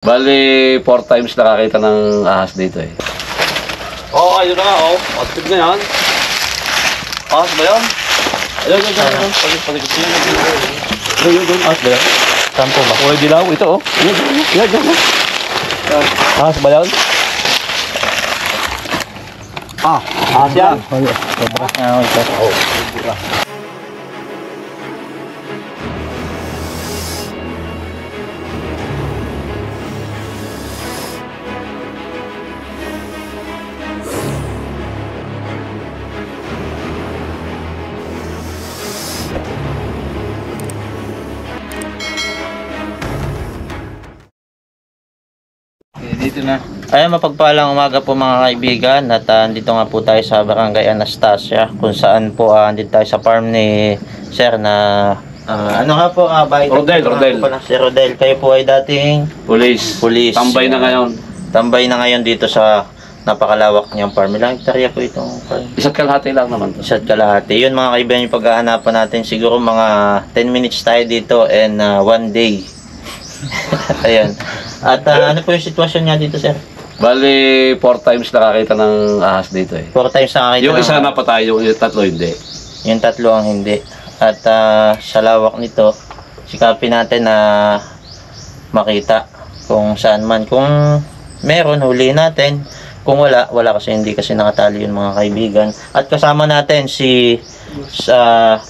Bali, 4 times nakakita ng ahas dito eh. Oo, ayun na nga, oh. Active na yan. Ahas ba yan? Ayun. Pag-ikot yan. Ayun. Ahas ba yan? Saan po ba? Kulay dilaw, ito oh. Yan. Ahas ba yan? Ahas yan? Dito na. Ayan, mapagpalang umaga po mga kaibigan at dito nga po tayo sa Barangay Anastasia kung saan po dito tayo sa farm ni Sir na ano nga po Rodel. Si Rodel, kayo po ay dating Police. Tambay na ngayon. Tambay na ngayon dito sa napakalawak niyang farm. Ilang hektarya po itong farm? Isa't kalahati lang naman. Isa't kalahati. Yun mga kaibigan, yung paghahanapan natin siguro mga 10 minutes tayo dito and 1 day. Ayan. At ano po yung sitwasyon nga dito, Sir? Bali, 4 times nakakita ng ahas dito eh. 4 times nakakita. Yung isa napatay, yung tatlo hindi. Yung tatlo ang hindi. At sa lawak nito, sikapin natin na makita kung saan man. Kung meron, huli natin. Kung wala kasi hindi kasi nakatali yung mga kaibigan. At kasama natin si Sir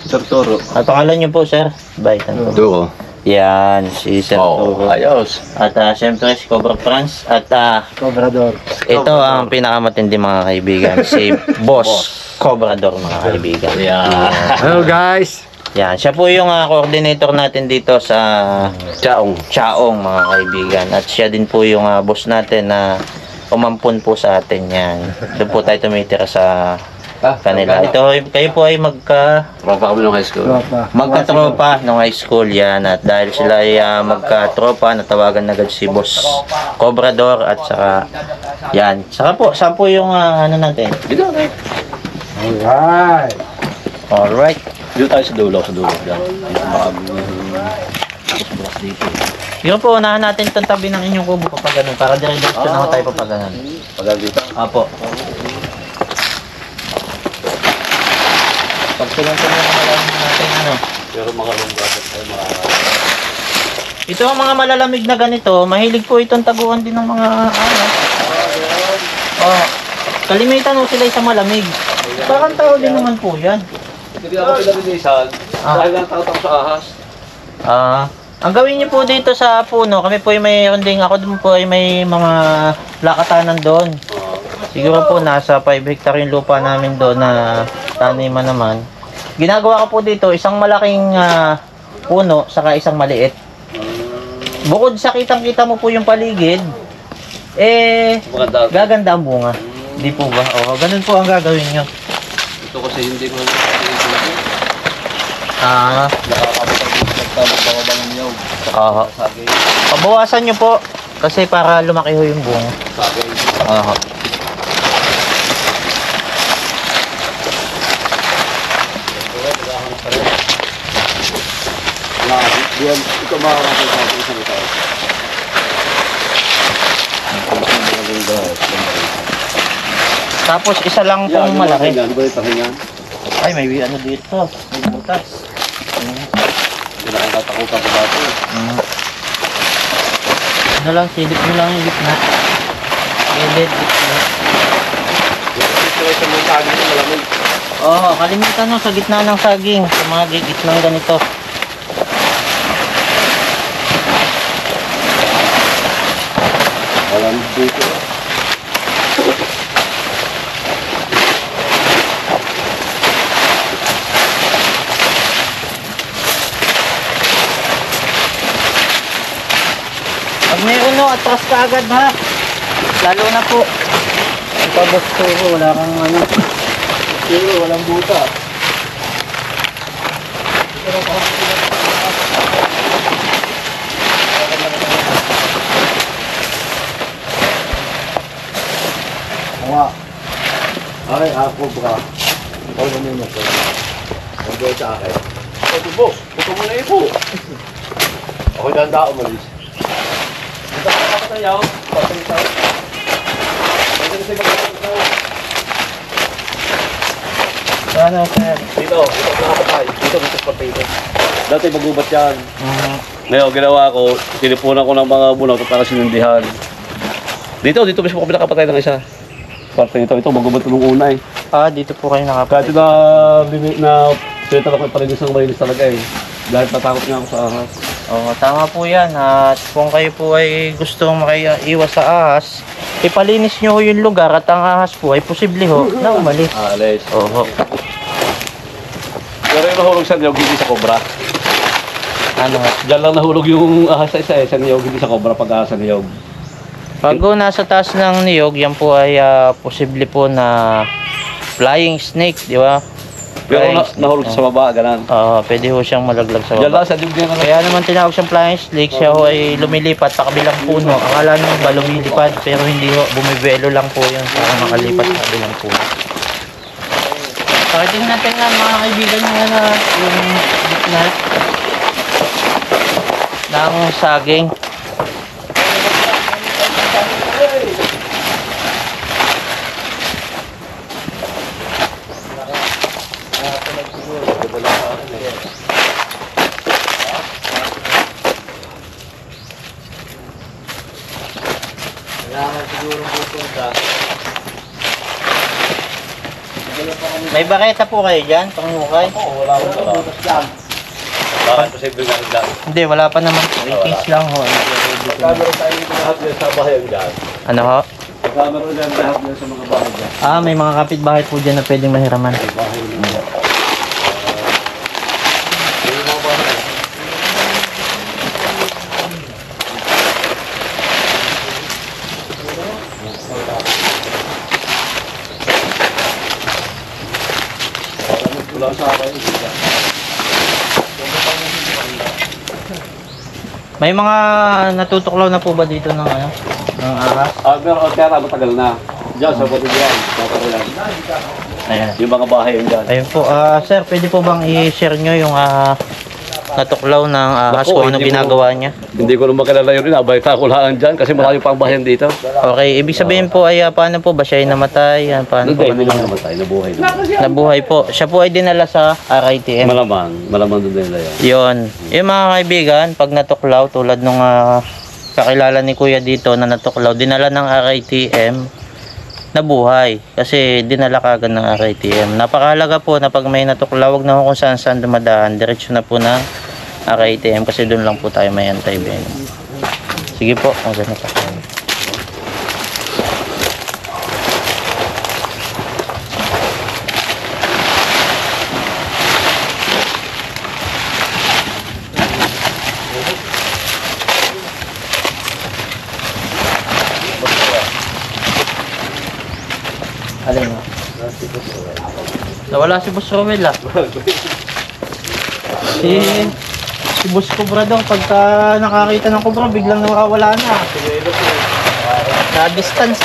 Sir Toro. ang pangalan niyo po, Sir? Baitan po. Toro. Yan, si Sir Toro. Ayos. At siyempre si Cobra France at Cobrador. ito ang pinakamatindi mga kaibigan, si Boss Cobrador mga kaibigan. Yeah. Hello guys. Yan, siya po yung coordinator natin dito sa Chaong mga kaibigan. At siya din po yung boss natin na umampun po sa atin yan. Doon po tayo tumitira sa kanila. Ito, kayo po ay Tropa kami ng high school. magkatropa nung high school yan. At dahil sila ay magkatropa, natawagan na agad si Boss Cobrador at saka yan. Saka po, saan po yung ano natin? Dito na. Alright. Alright. Dito tayo sa dulo. Diyan. Dito. Yun po, unahan natin itong tabi ng inyong kubo kapag ganun. Para dire-diretso naman tayo kapag ganun. Pag dito. Apo. Pagtulang-tulang na malamig natin ano. Pero mga lumbagat ay mga... Ito ang mga malalamig na ganito. Mahilig po itong taguan din ng mga ano. Oh. Kalimitan mo sila sa malamig. Parang tao din naman po yan. Hindi ako pinabilisan. Dahil lang takot ako sa ahas. Ang gawin niyo po dito sa puno, kami po ay mayroon din, ako dun po ay may mga lakatanan doon. Siguro po nasa 5 hectare yung lupa namin doon na taniman naman. Ginagawa ko po dito isang malaking puno saka isang maliit. Bukod sa kitang-kita mo po yung paligid, gaganda ang bunga. Hindi po ba? Oo, ganun po ang gagawin nyo. Ito kasi hindi ko Pabawasan nyo po kasi para lumaki ho yung bunga. Ito makakasal sa isang ito. Tapos isa lang pong malaki. Ay, Ay, may ano dito. May butas. nakakatakutan ko dati. Ano lang, silip nyo lang yung gitna. Gilid, gitna. Ito yung saging na malamig. Oo, kalimutan mo sa gitna ng saging. Sa mga gitnang ganito. Malamig dito. Pag may uno, atras ka agad ha. Lalo na po. Pag gusto ko, wala kang ano. Pero walang buta. Ay, ako ba? Ikaw naman mo po. Huwag sa akin. Ito boss, ito mo na ipo. Ako ganda umalis. niya, oh. Pwede sa Ano, sir? Dito nakapatay. Dito potato. Dati magubat yan. Mhm. Ngayon, ginawa ko, tinipunan ko ng mga bunot para sinundihan. Dito mismo kami nakapatay ng isa. Parte ito magubat nung una eh. Dito po kayo Kahit nakapatid. na pinita ako palinis ng malinis talaga eh. Dahil natakot nga ako sa ahas. Oo, tama po yan. At kung kayo po ay gustong makaiwas sa ahas, ipalinis nyo ho yung lugar at ang ahas po ay posible ho na umalis. Alis. Oo. Pero yung nahulog sa niyog, hindi sa cobra. Ano nga? Diyan lang nahulog yung ahas sa isa eh, sa niyog, hindi sa cobra pag ahas sa niyog. Pag nasa taas ng niyog, yan po ay posible po na flying snake, di ba? Pero Flying snake, nahulog sa baba, ganun. pwede ho siyang malaglag sa Diyan baba. lang sa niyog din. Kaya naman tinawag siyang flying snake, siya ho ay lumilipat sa kabilang puno. Akala nyo ba lumilipad, pero hindi ho, bumibelo lang po yun para makalipat sa kabilang puno. Pakitingnan natin nga mga kaibigan nyo na yung gitna ng saging. May baketa po kayo dyan, panghukay? Oo, wala akong dala. Bakit posible nga rin lang? Hindi, wala pa naman. 3 piece lang ho. Camera tayo dito lahat yan sa bahay dyan. Ano ho? Camera dyan lahat yan sa mga bahay dyan. May mga kapitbahay po dyan na pwedeng mahiraman. Bahay nila. Yung mga bahay. Wala sa akin. May mga natutuklaw na po ba dito ng ano? Ng ahas? Pero kaya matagal na. Diyan sa batid yan. Kakaroon. Ayan. Yung mga bahay yun dyan. Ayun po. Sir, pwede po bang i-share nyo yung natuklaw ng ahas Naku, kung ano hindi mo- ginagawa niya? Hindi ko naman kilala yun rin. Abalita ko lang dyan kasi marami pang bahayan dito. Okay, ibig sabihin po ay paano po ba siya ay namatay? Paano po? Hindi lang naman tayo. Nabuhay naman. Nabuhay po. Siya po ay dinala sa RITM. Malamang doon nila yan. Yon. Yung mga kaibigan, pag natuklaw tulad nung kakilala ni Kuya dito na natuklaw, dinala ng RITM, nabuhay. Kasi dinala kagad ng RITM. Napakahalaga po na pag may natuklaw, wag na ho kung saan dumadaan. Diretso na po ng RITM kasi doon lang po tayo may anti-venom. Sige po, ang ganito pa. Alin mo? Nawala si Boss Romel Si Boss Cobra daw pagka nakakita ng Cobra biglang nawawala na. Na-distance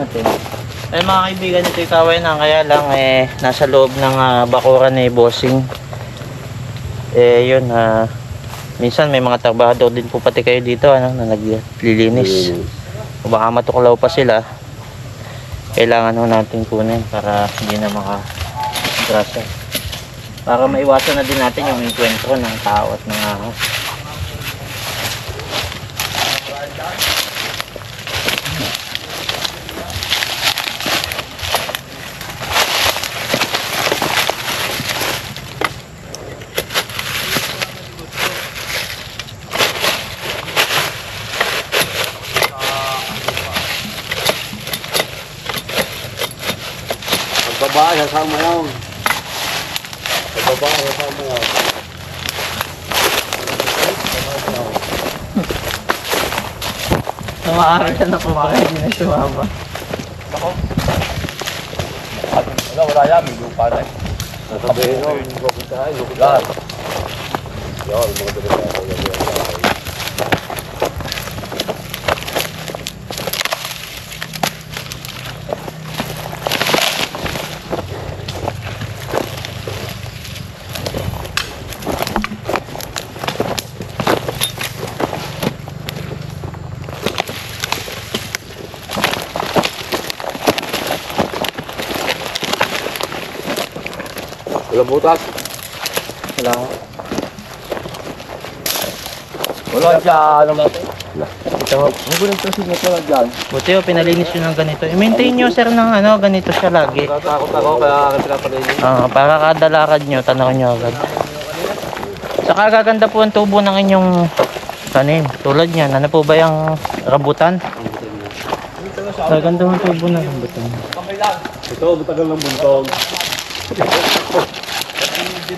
natin. Ay mga kaibigan, ito yung kaway na kaya lang nasa loob ng bakuran ni Bossing. Yun minsan may mga trabahador din po pati kayo dito na naglilinis. O baka matuklaw pa sila. Kailangan ho natin kunin para hindi na makagrasa. Para maiwasan na din natin yung enkwentro ng tao at ng ahas. baba, sasama yun. Sa baba, sasama yun. Tumaari ka na po ba? Hindi na sumama. Wala yan, may lupa na. Sasabihin nyo, pupunta tayo, lupa. Yun, mga delikado. Wala butas. Wala. Wala dyan. Ito. Ang gulang kasi na wala dyan. Buti o, pinalinis yun ng ganito. I-maintain nyo sir ng ano, ganito siya lagi. Takot ako kaya akin pinapalinis. Para kada lakad nyo, tanawin nyo agad. Saka gaganda po ang tubo ng inyong tanim. Tulad niyan, ano po ba yung rambutan? Gaganda ang tubo ng rambutan. Ito, matagal ng buntong.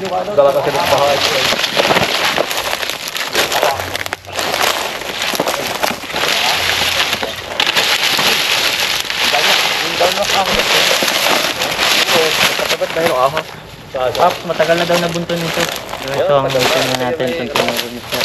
Dala kasi ng bahay. Matagal na daw nabunto nito. Ito ang bunto natin. Tuntunin nito.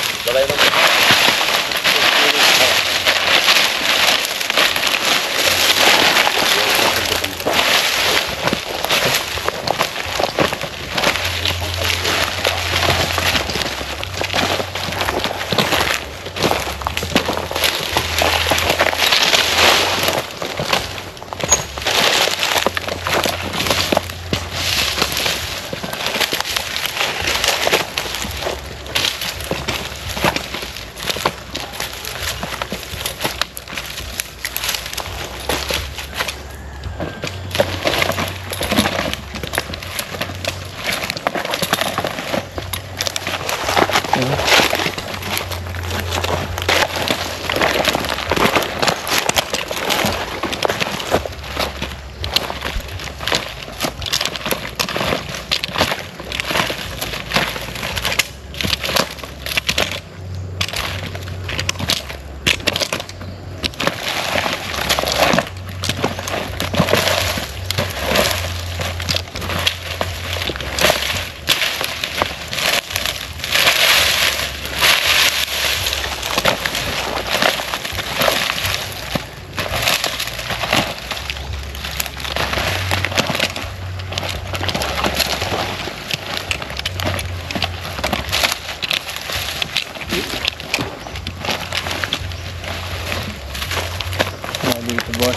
Dito boss.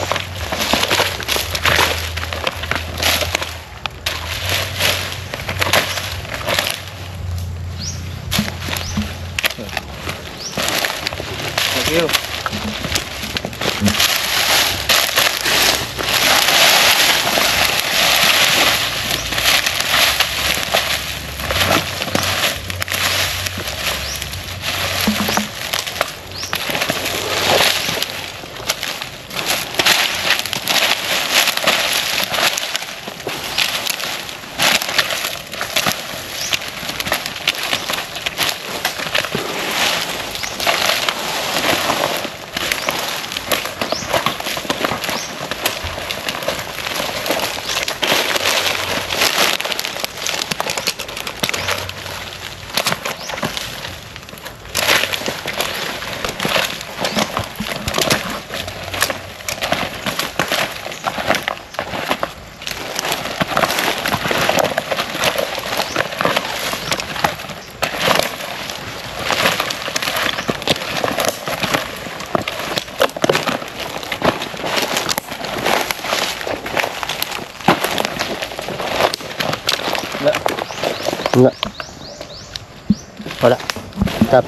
Thank you. Wala. Wala. Tap.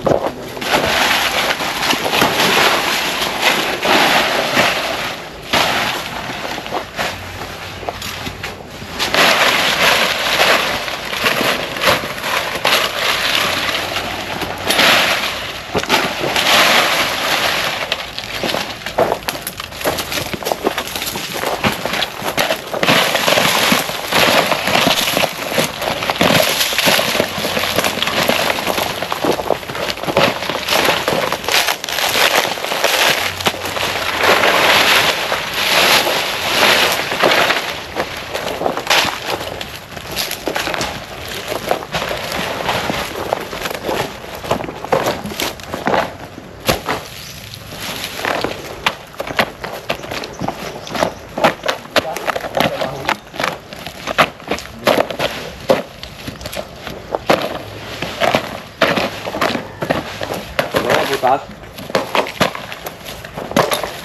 butas.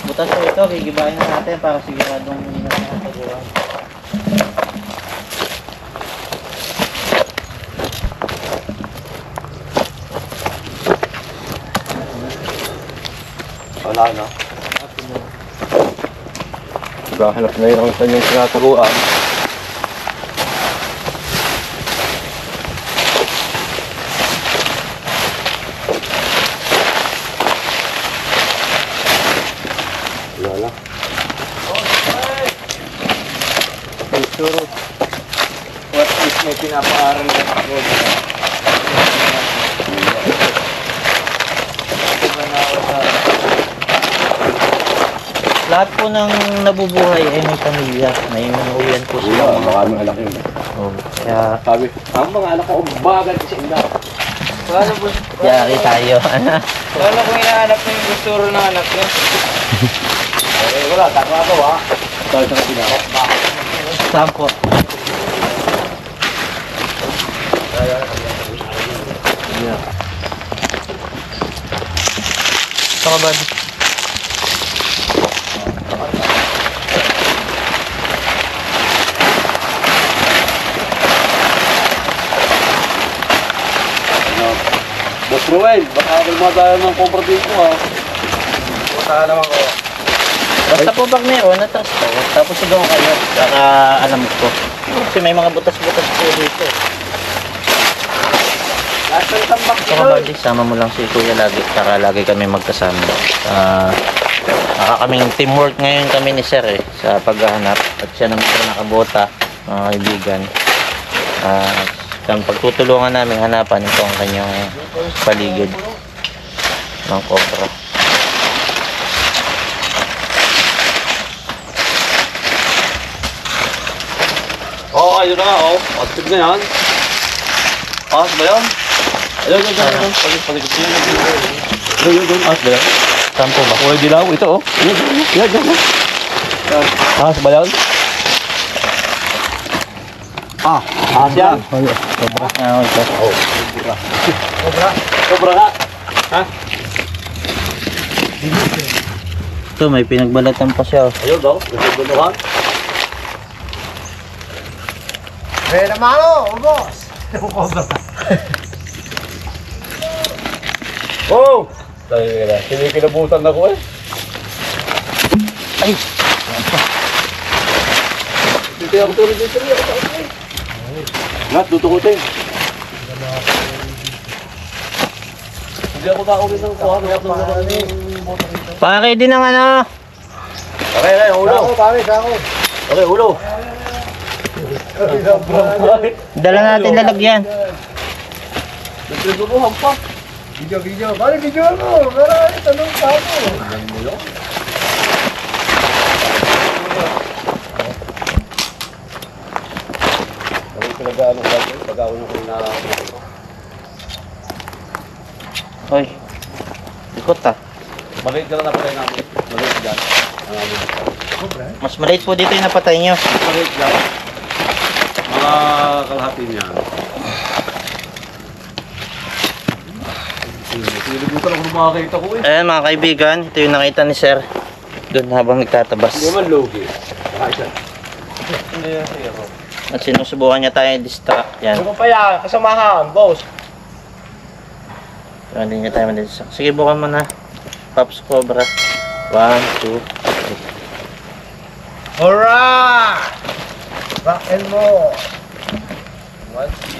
Butas po ito, gigibahin na natin para siguradong hindi na nakataguan. Wala na. Hanap na yun ang kanyang sinataguan. Wala. Siguro, what is may pinapaaral na ako? Lahat po ng nabubuhay ay may pamilya. May manuwian po sila. Maraming anak yun. Oh, kaya Sabi, ang mga anak ko, umagal kasi inda. yari tayo. Wala kong hinahanap na yung gusturo ng anak niya. Wala, tama ako ha. Sabi sa pinakot. Saan po? Saka ba? Boss Ruel, baka lumatayo ng cooperative ko ha. Punta naman ko. Basta po pag meron, natras po. Tapos sigaw kayo. Saka alam ko. Kasi may mga butas-butas po dito. Lahat ng tambak Saka ba, sama mo lang si Kuya lagi. Para lagi kami magkasama. Kaming teamwork ngayon kami ni Sir sa paghahanap. At siya naman po nakabota, mga kaibigan. Pagtutulungan namin hanapan ito ang kanyang paligid ng cobra. Ayun na nga, Active na yan. Ahas ba yan? Ayun. Palikot yan. Ayun. Ahas ba yan? Saan po ba? Kuya Dilaw, ito Yan. Ahas ba yan? Ahas yan. Ito. Sobra nga. Ito, may pinagbalatan pa siya. Ayun daw, nagsabunuhan. Kaya naman ako, boss! Oh! Kinikilabutan ako eh. Ay! Dito ako tulad dito. Lahat, tutukutin. Hindi ako nakaulit ng kuha. Pake din ang ano. Okay, ulo. Sako. Okay, ulo. Dala natin lalagyan. Nagsinubuhan pa. Video. Bali, video mo! Marami, tanong pa ako. Ano pinag-ano ko lang? Pag-ano ko na... Hoy. Ikot ah. Maliit ka lang napatay namin. Maliit dyan. Mas maliit po dito yung napatay nyo. Maliit dyan. Mga kalahati niya. Silibutan ako ng mga kita ko eh. Ayan mga kaibigan, ito yung nakita ni Sir. Doon habang nagtatabas. Hindi man logi. Bakit Hindi yan siya ko. At sinusubukan niya tayo i-distract. Yan. Ano pa yan? Kasamahan, boss. So, hindi niya tayo ma-distract. Sige, bukan mo na. Pops Cobra. 1, 2. Alright! Rock and roll.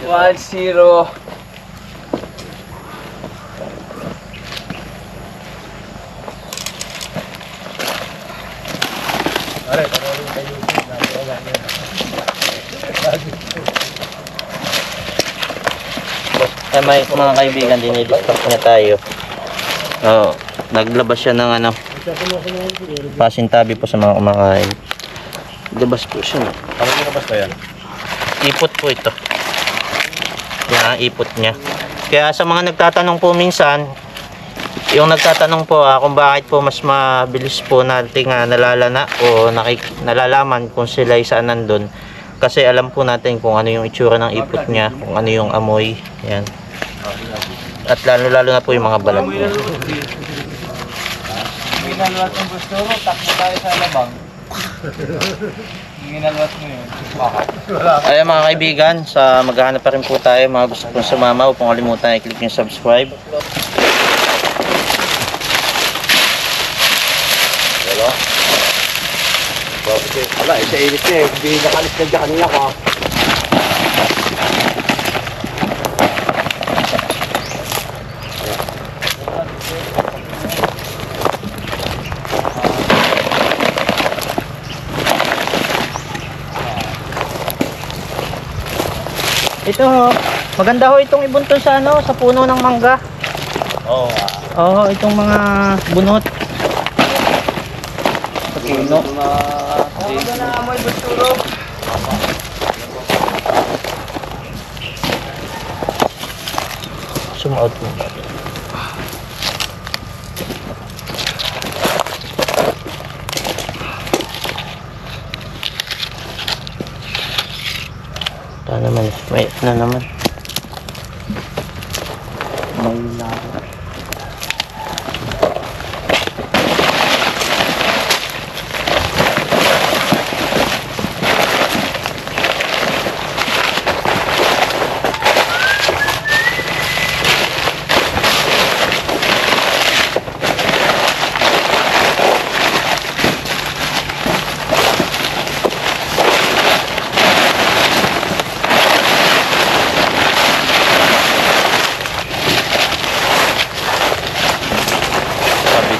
1-0. Ay, may mga kaibigan, dinidistract niya tayo. Oo. Naglabas siya ng ano. Pasintabi po sa mga kumakain. Labas po siya. Ano yung nabas na yan? Ipot po ito. Yan, ipot niya. Kaya sa mga nagtatanong po minsan, yung nagtatanong po kung bakit po mas mabilis po nating nalalana o nalalaman kung sila saan nandun. Kasi alam po natin kung ano yung itsura ng ipot niya, kung ano yung amoy. Yan. At lalo na po yung mga balat niya. Ginalwat ng gusto mo, takbo tayo sa labang. Ginalwat mo yun. Bakit? Ayan mga kaibigan, sa maghahanap pa rin po tayo. Mga gusto pong sumama, huwag pong kalimutan i-click yung subscribe. Wala. Wala, isa init niya eh. Hindi nakalis na dyan kanina ko. Ito ho, maganda ho itong ibunton sa ano, sa puno ng mangga. Oo. Oo, itong mga bunot. Sa puno. Wala na amoy busturo. Zoom out mo. Ito naman, may na naman. May lahat.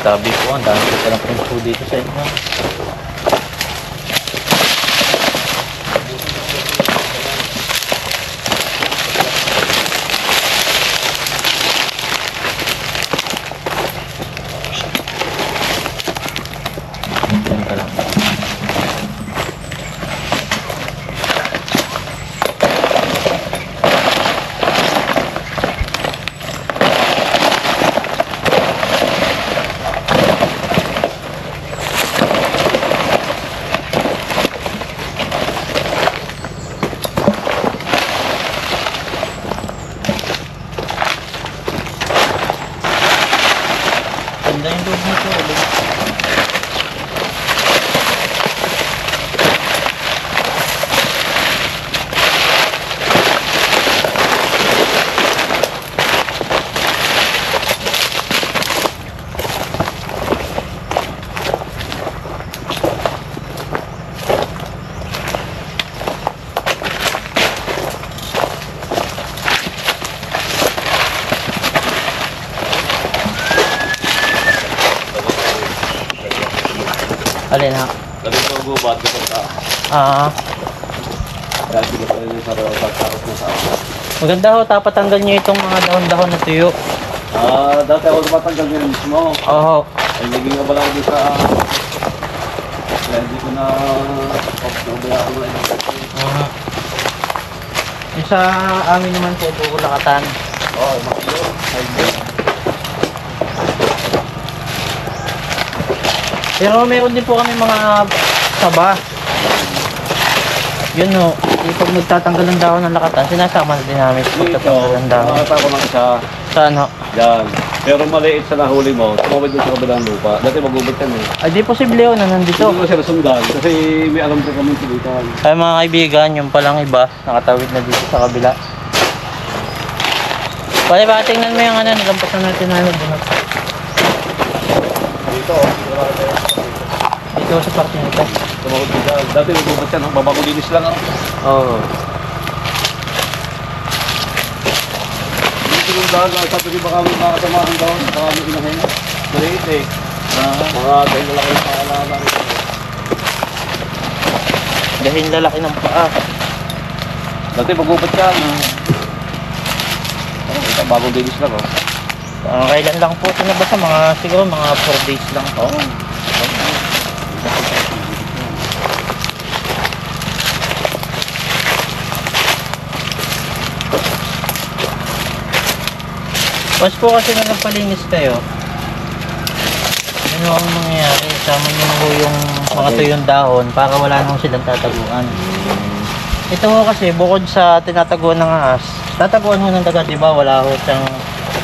Tabi po, ang dami ko lang po dito sa inyo. Yan ka lang. Ganda yung loob nito ulit. Alin ha? Sabi ko gubat ko sa dahil sila pa rin sa takot na sa ako. Maganda ho, tapatanggal nyo itong mga dahon-dahon na tuyo. Dati ako tumatanggal niya mismo. Oo. Ay naging abala ko sa kaya hindi ko na pabayaan mo na Yung sa amin naman po, Bukulakatan. Oo, makilo. Pero meron din po kami mga saba. Yun ho, pag magtatanggal ng dahon ng lakatan, sinasama na din namin sa pagtatanggal ng dahon. Nakata ko lang isa. Saan ho? Yan. Pero maliit sa nahuli mo, tumawid doon sa kabilang lupa. Dati magubot yan eh. Ay di posible ho na nandito. Hindi ko siya nasundan kasi may alam ko kami silitan. Ay mga kaibigan, yung palang iba, nakatawid na dito sa kabila. Pwede ba tingnan mo yung ano, nagampasan natin na ano. Dito, Dito sa parte nito. tumawid ko dyan. Dati magubot yan, babagong linis lang ako. Oo. Dito yung dahil, sabi ko baka may makasamahan daw, baka may inahin. Maliit eh. Mga dahil lalaki yung paalala nito. Dahil lalaki ng paa. Dati magubot yan. Bagong linis lang oh. Kailan lang po ito nabasa? Siguro mga 4 days lang. Oo. Once po kasi na nagpalinis kayo, ano ang mangyayari? Sama nyo na ho yung mga tuyong dahon para wala nang silang tataguan. Ito ho kasi bukod sa tinataguan ng ahas, tataguan ho ng daga, di ba? Wala ho siyang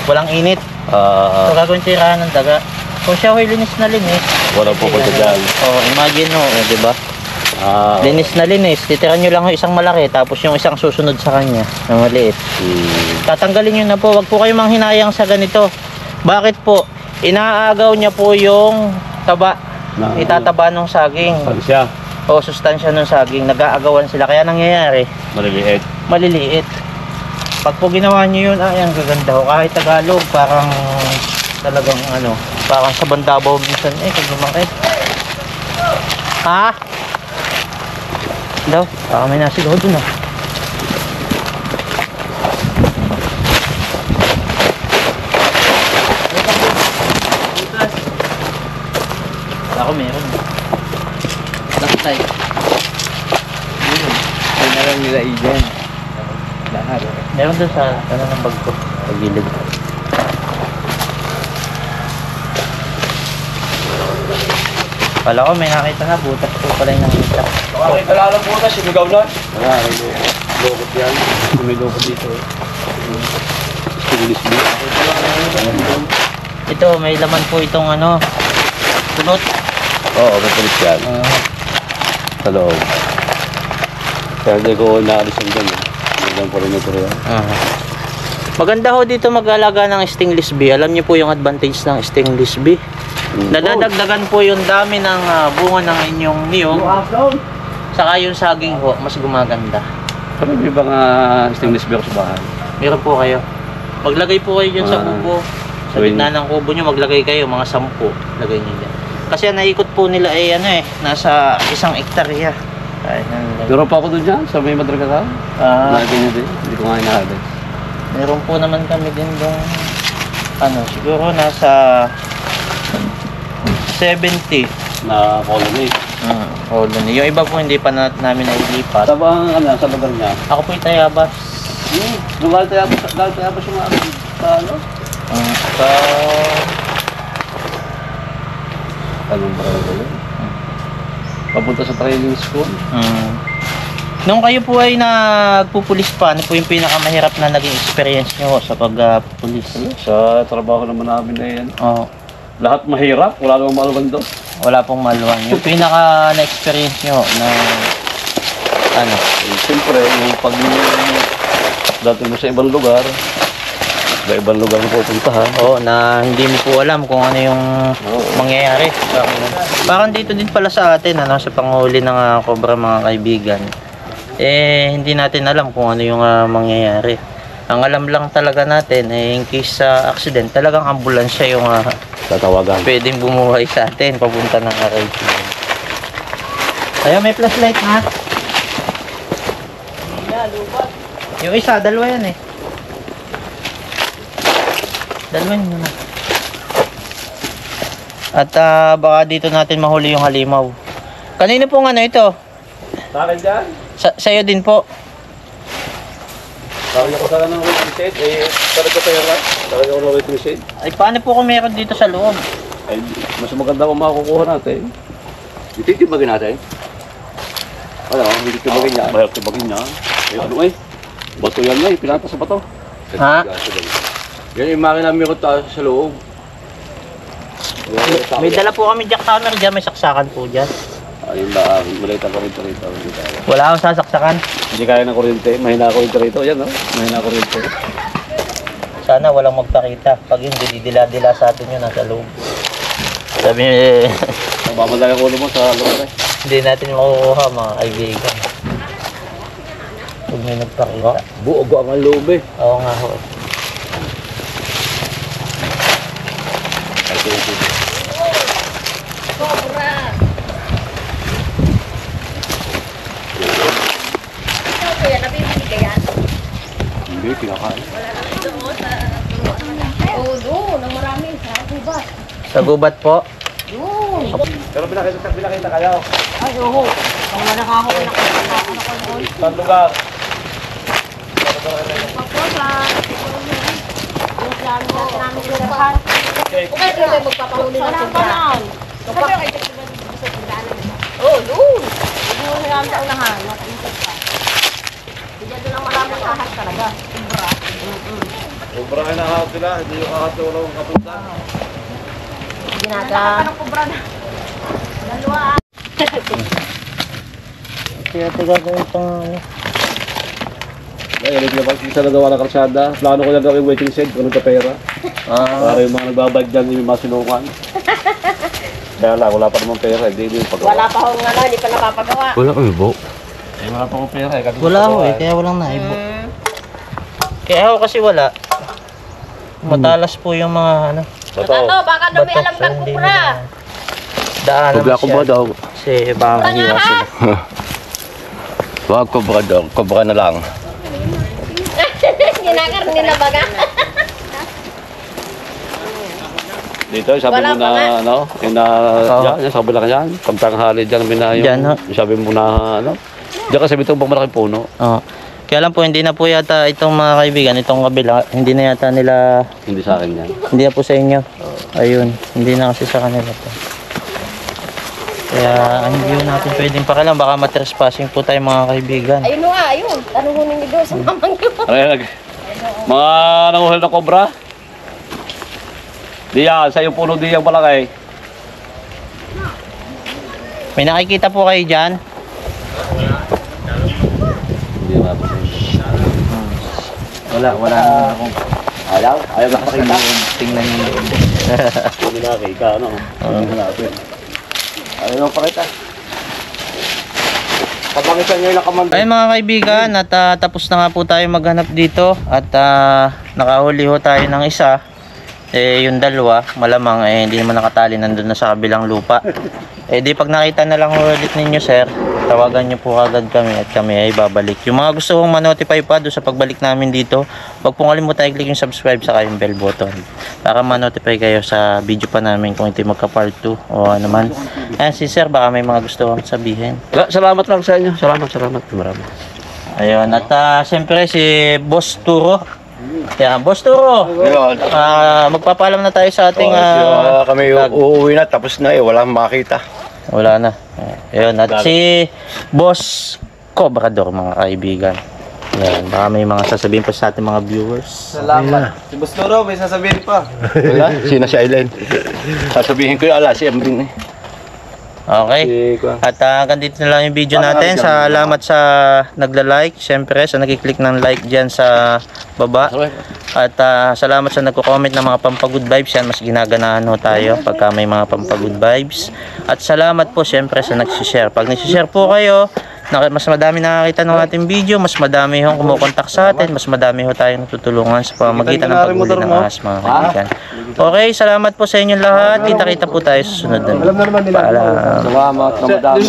walang init. So gagawin tirahan ng daga. Kung siya ho'y linis na linis. Walang pupunta dyan. Imagine ho, di ba? Linis na linis. Titiran nyo lang ho isang malaki, tapos yung isang susunod sa kanya na maliit. Tatanggalin nyo na po. Wag po kayo manghinayang sa ganito. Bakit po? Inaagaw niya po yung taba. Itataba ng saging. Pag siya, O sustansya ng saging. Nag-aagawan sila. Kaya nangyayari, maliliit. maliliit. Pag po ginawa nyo yun, ay ang gaganda ho. Kahit Tagalog, parang talagang ano, parang sa Bandabaw minsan. Pag lumakit. Ha? Daw, baka may nasigaw dun ah. Ako meron. Nakatay. Yun na lang nila Eden. Lahat. Meron dun sa ano ng bag ko. Sa gilid. Kala ko may nakita na. Butas po pala yung nakita. Makakita lang ng butas, sinigaw na. Wala, may lukot yan. May lukot dito. Stilis mo. Ito, may laman po itong ano. Sunot. Oo, may pulis yan. Sa loob. Kaya hindi ko naalis yung dyan. Magandang po rin ito rin. Maganda ho dito mag-alaga ng stainless bee. Alam niyo po yung advantage ng stainless bee. Nadadagdagan po yung dami ng bunga ng inyong niyog. Saka yung saging ho, mas gumaganda. Pero may mga stainless beer sa bahay. Meron po kayo. Maglagay po kayo dyan sa kubo. Sa Gawin- gitna ng kubo nyo, maglagay kayo, mga 10. Lagay nyo dyan. Kasi ang naikot po nila ay ano nasa 1 hektarya. Meron pa ako doon dyan, sa may madraga ka. Nakita niyo din, hindi ko nga inahabit. Meron po naman kami din dong ano, siguro nasa 70. Na colony. Colony. Yung iba po hindi pa namin nailipat. Sa bang, sa lugar niya? Ako po yung Tayabas. Lugar Tayabas yung akin. Sa ano? Sa... Anong barangay ba yun? Papunta sa training school. Nung kayo po ay nagpupulis pa, ano po yung pinakamahirap na naging experience nyo sa pagpupulis? Sa trabaho naman namin na yan. Oh, Lahat mahirap, wala namang maluwan doon. wala pong maluwang. Yung pinaka na-experience nyo na ano? Siyempre, yung pag dati mo sa ibang lugar, sa ibang lugar na pupuntahan. Oo, na hindi mo po alam kung ano yung mangyayari. Parang dito din pala sa atin, ano, sa panghuli ng cobra mga kaibigan. Hindi natin alam kung ano yung mangyayari. Ang alam lang talaga natin, in case sa accident, talagang ambulansya yung Tatawagan. pwedeng bumuhay sa atin papunta ng RIT. Ayun, may flashlight na. Yung isa, dalawa yan eh. Dalawa yun na. At baka dito natin mahuli yung halimaw. Kanino pong ano ito? Sa akin dyan? Sa'yo din po. Sabi ko sana ng waiting shed, talaga tayo ka. Talaga ko ng waiting shed. Ay, paano po kung meron dito sa loob? Ay, mas maganda kung makukuha natin. Titibagin natin. Ano, hindi tibagin niya. Mahirap tibagin niya. Ano bato yan nga, pinata sa bato. Ha? Yan yung makina meron tayo sa loob. May dala po kami jackhammer dyan, may saksakan po dyan. Ayun lang, maliit ang kuryente rito. Wala akong sasaksakan. Hindi kaya ng kuryente, mahina ang kuryente rito. Yan, no? Mahina ang kuryente. Sana walang magpakita. Pag hindi, didila-dila sa atin yun nasa loob. Sabi niyo, Mamadali ang ulo mo sa lugar eh. hindi natin makukuha mga kaibigan. Pag may nagpakita. Buog ang loob eh. Oo nga ho. Kuya, nabibili ka yan? Hindi, pinakain. Oo, doon. Ang marami. Sa gubat. Sa gubat po. Doon. Pero pinakita kayo. Ay, oo. Ang manakaho ko na Saan lugar? Pagposa. Yung plano natin namin tirahan. Okay, kaya magpapahuli ng tirahan. Oo, doon. Doon na namin sa unahan. Nakaisip ka. Hindi doon ang maraming ahas talaga. Sobra. Sobrang hinahaw sila, hindi yung kakatulong kapunta. Ginagawa. Kaya ito gagawin pang ano. Ay, alam niya ba, isa nagawa ng kalsada. Plano ko na gawin waiting shed, ganun ka pera. Para yung mga nagbabad dyan, yung mga sinukan. Kaya lang, wala pa naman pera, hindi yung pagawa. Wala pa akong ano, hindi pa napapagawa. Wala kami bo. Eh, wala pa akong pera eh. Wala ho eh, kaya walang naibo. Kaya ako kasi wala. Matalas po yung mga ano. Totoo. Tato, baka daw may alam kang Hindi kupra. na- Daan Wala naman ko siya. ba daw? Kasi baka mahiwa sila. Wag ko ba daw? Kubra na lang. Ginakar nila baga. Dito, sabi Wala mo na, pa nga. ano, yung na, yan, sabi lang yan, pagtanghali dyan, Dyan, ho. yung sabi mo na, ano, dyan kasi itong pang malaking puno. Oo. Kaya lang po, hindi na po yata itong mga kaibigan, itong kabila, hindi na yata nila, Hindi sa akin yan. hindi na po sa inyo. Ayun, hindi na kasi sa kanila po. Kaya hindi yun natin pwedeng pakialam, baka matrespassing po tayo mga kaibigan. Ayun nga, ayun. Tanungin niyo doon sa mamang niyo. Ano yan, mga nanguhul na kobra? Diyan, sa yung puno diyan malaki. May nakikita po kayo dyan? Hindi na po. Wala akong Ayaw na pakita. tingnan nyo. Hindi na kita, ano. Hindi na natin. Ayaw na pakita. Kapangisan nyo yung nakamanda. Ayun mga kaibigan, at tapos na nga po tayo maghanap dito at nakahuli ho tayo ng isa. Yung dalawa, malamang hindi naman nakatali, nandun na sa kabilang lupa. Di pag nakita na lang ulit ninyo sir, tawagan nyo po agad kami at kami ay babalik. Yung mga gusto kong ma-notify pa doon sa pagbalik namin dito, huwag pong kalimutan i-click yung subscribe sa yung bell button para ma-notify kayo sa video pa namin kung ito magka part 2 o ano man. Ayan si sir, baka may mga gusto kong sabihin. Salamat lang sa inyo. Salamat. Marami. Ayun, at siyempre si Boss Turo. Yan, Boss Turo. Ngayon, Magpapaalam na tayo sa ating kami vlog. uuwi na, tapos na eh, walang makita. Wala na. Ayun, at si Boss Cobrador mga kaibigan. Yan, baka may mga sasabihin pa sa ating mga viewers. Salamat. Si Boss Toro, may sasabihin pa. Wala? Sino si Aileen? Sasabihin ko yung ala, si Ambing eh. Okay. At hanggang dito na lang yung video natin. Salamat sa nagla-like, syempre sa nagki-click ng like diyan sa baba. At salamat sa nagko-comment ng mga pampagood vibes. Yan, mas ginaganahan ho tayo pagka may mga pampagood vibes. At salamat po syempre sa nagsi-share. Pag nagsi-share po kayo, mas madami nakakita ng ating video, mas madami hong kumukontak sa atin, mas madami ho tayong natutulungan sa pamamagitan ng paghuli ng ahas mga kaibigan. Okay, salamat po sa inyong lahat. Kita-kita po tayo sa sunod na video. Paalam. Salamat na madami.